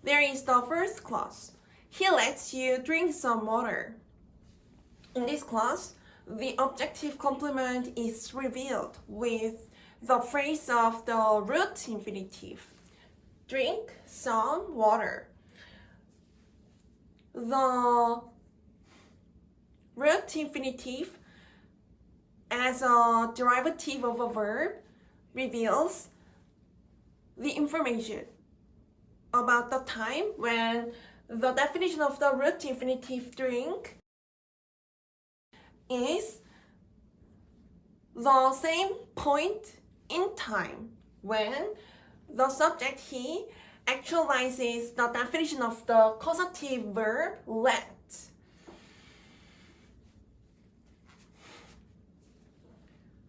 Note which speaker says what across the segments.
Speaker 1: There is the first clause. He lets you drink some water. In this clause, the objective complement is revealed with the phrase of the root infinitive. Drink some water. The root infinitive as a derivative of a verb reveals the information about the time when the definition of the root infinitive drink is the same point in time when the subject he actualizes the definition of the causative verb let.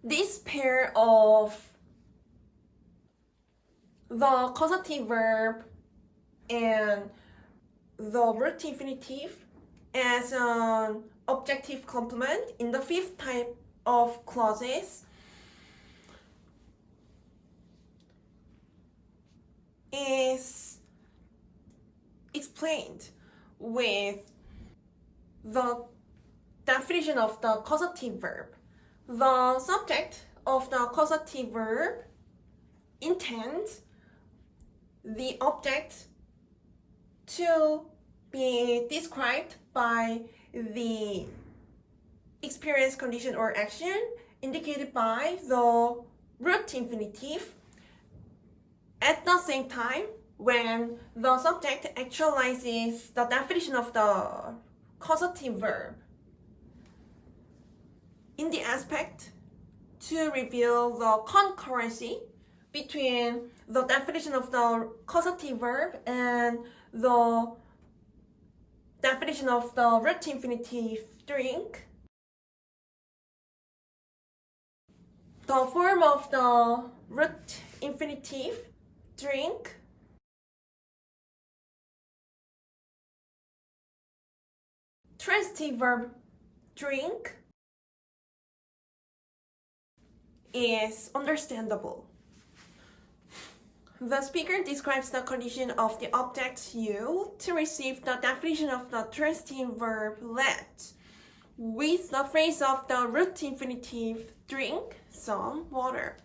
Speaker 1: This pair of the causative verb and the root infinitive as an objective complement in the fifth type of clauses is explained with the definition of the causative verb. The subject of the causative verb intends the object to be described by the experience, condition, or action indicated by the root infinitive at the same time when the subject actualizes the definition of the causative verb in the aspect to reveal the concurrency between the definition of the causative verb and the definition of the root infinitive drink. The form of the root infinitive drink transitive verb drink is understandable. The speaker describes the condition of the object you to receive the definition of the transitive verb let with the phrase of the root infinitive drink some water.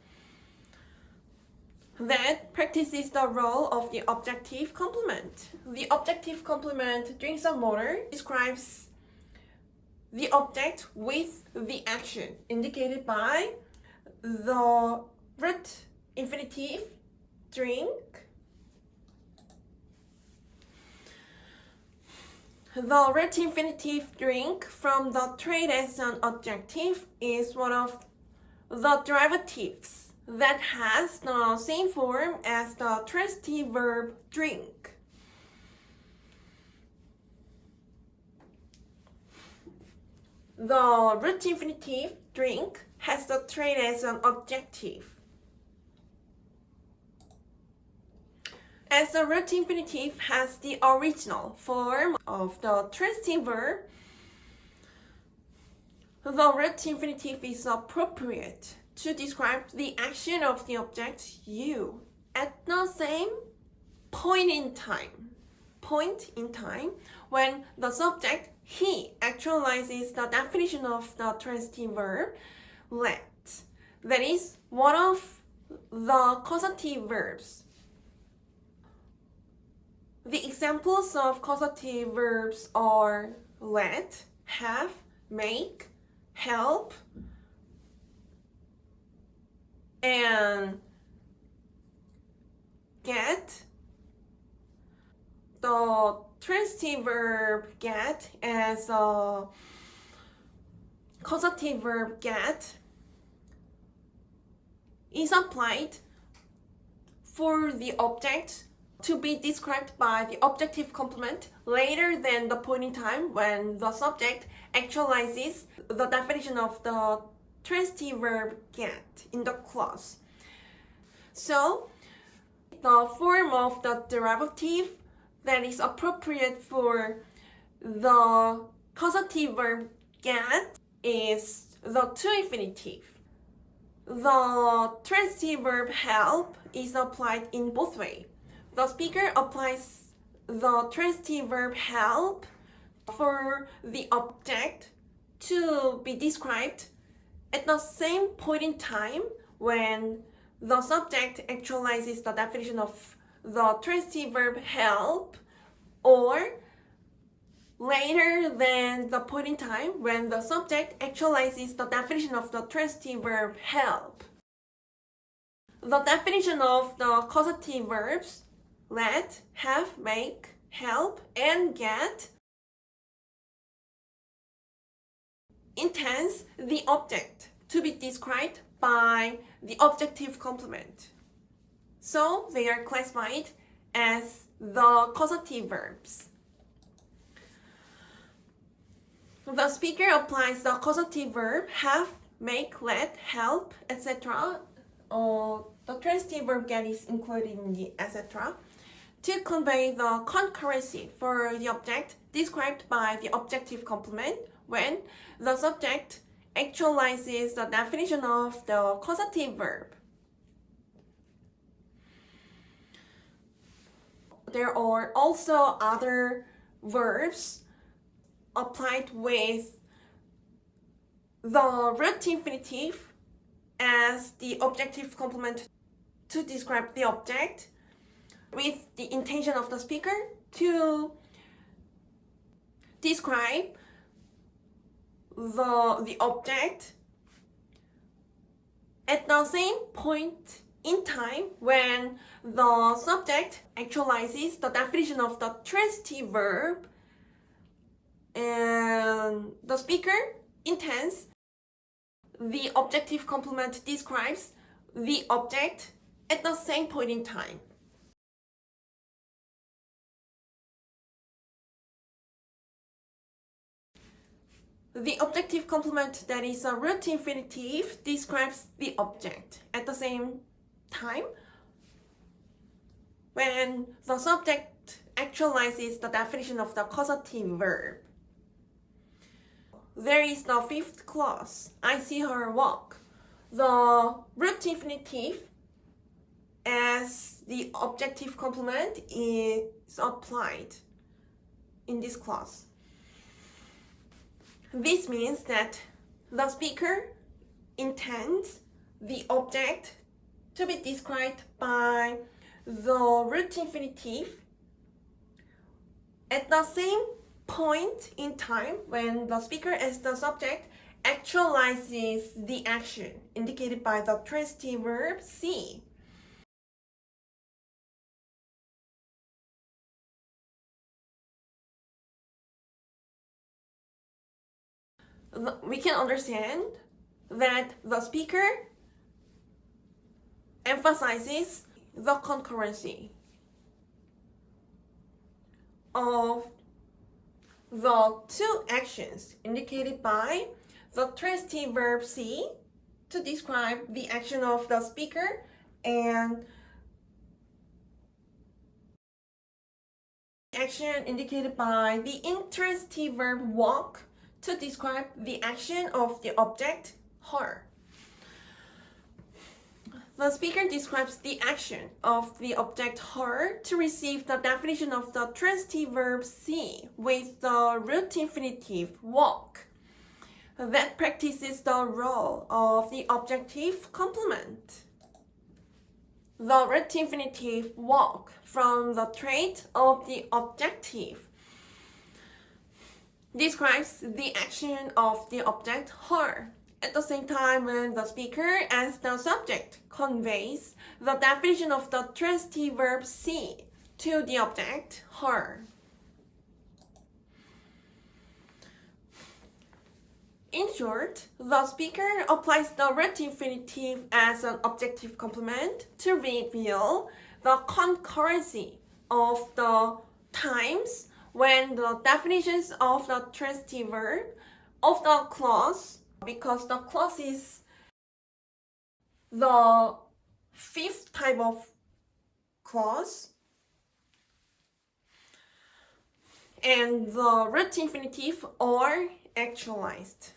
Speaker 1: That practices the role of the objective complement. The objective complement drink some water describes the object with the action indicated by the root infinitive drink. The root infinitive drink from the trait as an adjective is one of the derivatives that has the same form as the transitive verb drink. The root infinitive drink has the trait as an adjective. As the root infinitive has the original form of the transitive verb, the root infinitive is appropriate to describe the action of the object you at the same point in time when the subject he actualizes the definition of the transitive verb let. That is one of the causative verbs. The examples of causative verbs are let, have, make, help, and get. The transitive verb get as a causative verb get is applied for the object to be described by the objective complement later than the point in time when the subject actualizes the definition of the transitive verb get in the clause. So, the form of the derivative that is appropriate for the causative verb get is the to infinitive. The transitive verb help is applied in both ways. The speaker applies the transitive verb help for the object to be described at the same point in time when the subject actualizes the definition of the transitive verb help, or later than the point in time when the subject actualizes the definition of the transitive verb help. The definition of the causative verbs let, have, make, help, and get intends the object to be described by the objective complement. So they are classified as the causative verbs. The speaker applies the causative verb have, make, let, help, etc. The transitive verb get is included in the etc. to convey the concurrency for the object described by the objective complement when the subject actualizes the definition of the causative verb. There are also other verbs applied with the root infinitive as the objective complement to describe the object with the intention of the speaker to describe the object at the same point in time when the subject actualizes the definition of the transitive verb and the speaker intends the objective complement describes the object at the same point in time. The objective complement that is a root infinitive describes the object at the same time when the subject actualizes the definition of the causative verb. There is the fifth clause, I see her walk. The root infinitive as the objective complement is applied in this clause. This means that the speaker intends the object to be described by the root infinitive at the same point in time when the speaker as the subject actualizes the action indicated by the transitive verb see. We can understand that the speaker emphasizes the concurrency of the two actions indicated by the transitive verb see to describe the action of the speaker and action indicated by the intransitive verb walk to describe the action of the object her. The speaker describes the action of the object her to receive the definition of the transitive verb see with the root infinitive walk that practices the role of the objective complement. The root infinitive walk from the trait of the objective describes the action of the object her at the same time when the speaker as the subject conveys the definition of the transitive verb see to the object her. In short, the speaker applies the root infinitive as an objective complement to reveal the concurrency of the times when the definitions of the transitive verb of the clause, because the clause is the fifth type of clause, and the root infinitive are actualized.